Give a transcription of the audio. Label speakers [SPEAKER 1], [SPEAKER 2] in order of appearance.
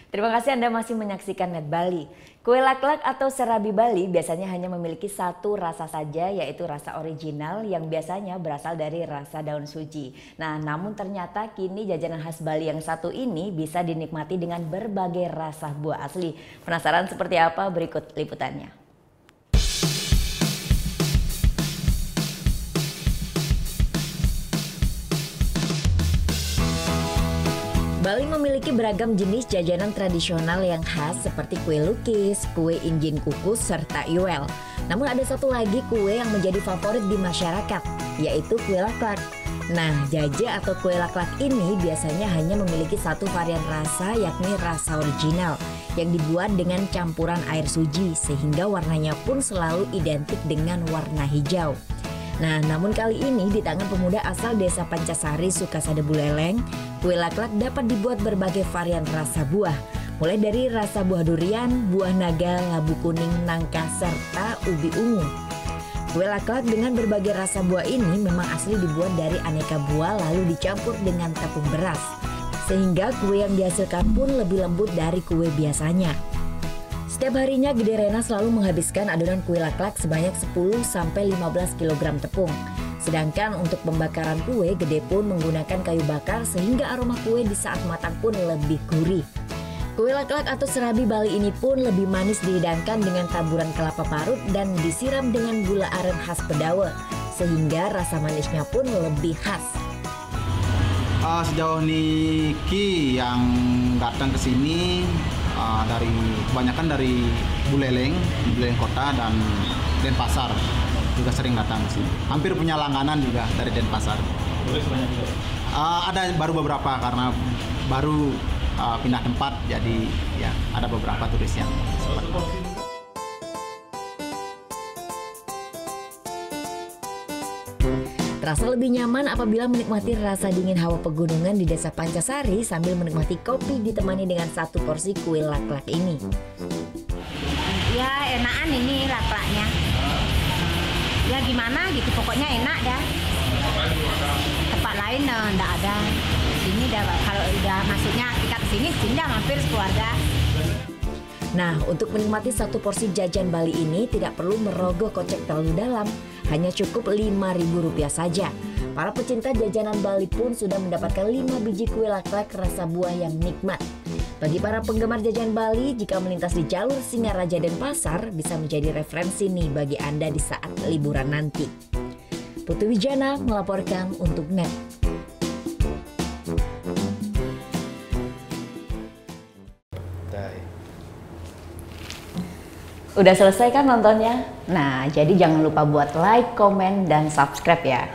[SPEAKER 1] Terima kasih Anda masih menyaksikan Net Bali. Kue laklak atau serabi Bali biasanya hanya memiliki satu rasa saja, yaitu rasa original yang biasanya berasal dari rasa daun suji. Nah, namun ternyata kini jajanan khas Bali yang satu ini bisa dinikmati dengan berbagai rasa buah asli. Penasaran seperti apa? Berikut liputannya. Bali memiliki beragam jenis jajanan tradisional yang khas seperti kue lukis, kue injin kukus, serta iwel. Namun ada satu lagi kue yang menjadi favorit di masyarakat, yaitu kue laklak. Nah, jaja atau kue laklak ini biasanya hanya memiliki satu varian rasa, yakni rasa original, yang dibuat dengan campuran air suji, sehingga warnanya pun selalu identik dengan warna hijau. Nah, namun kali ini di tangan pemuda asal desa Pancasari, Sukasada, Buleleng, kue laklak dapat dibuat berbagai varian rasa buah, mulai dari rasa buah durian, buah naga, labu kuning, nangka, serta ubi ungu. Kue laklak dengan berbagai rasa buah ini memang asli dibuat dari aneka buah lalu dicampur dengan tepung beras, sehingga kue yang dihasilkan pun lebih lembut dari kue biasanya. Setiap harinya Gede Rena selalu menghabiskan adonan kue laklak sebanyak 10-15 kg tepung. Sedangkan untuk pembakaran kue, Gede pun menggunakan kayu bakar sehingga aroma kue di saat matang pun lebih gurih. Kue laklak atau serabi Bali ini pun lebih manis dihidangkan dengan taburan kelapa parut dan disiram dengan gula aren khas Bedawe, sehingga rasa manisnya pun lebih khas.
[SPEAKER 2] Sejauh niki yang datang ke sini kebanyakan dari Buleleng Kota dan Denpasar juga sering datang ke sini. Hampir punya langganan juga dari Denpasar. Ada baru beberapa karena baru pindah tempat, jadi ya ada beberapa turis yang
[SPEAKER 1] Terasa lebih nyaman apabila menikmati rasa dingin hawa pegunungan di desa Pancasari sambil menikmati kopi ditemani dengan satu porsi kue laklak ini.
[SPEAKER 3] Ya enakan ini laklaknya. Ya gimana gitu, pokoknya enak dah. Tempat lain enggak ada. Sini dah, kalau udah masuknya kita kesini dah mampir keluarga.
[SPEAKER 1] Nah, untuk menikmati satu porsi jajan Bali ini tidak perlu merogoh kocek terlalu dalam, hanya cukup Rp5.000 saja. Para pecinta jajanan Bali pun sudah mendapatkan 5 biji kue laklak rasa buah yang nikmat. Bagi para penggemar jajan Bali, jika melintas di jalur Singaraja dan Pasar, bisa menjadi referensi nih bagi Anda di saat liburan nanti. Putu Wijana melaporkan untuk Net. Udah selesai kan nontonnya? Nah, jadi jangan lupa buat like, komen, dan subscribe ya.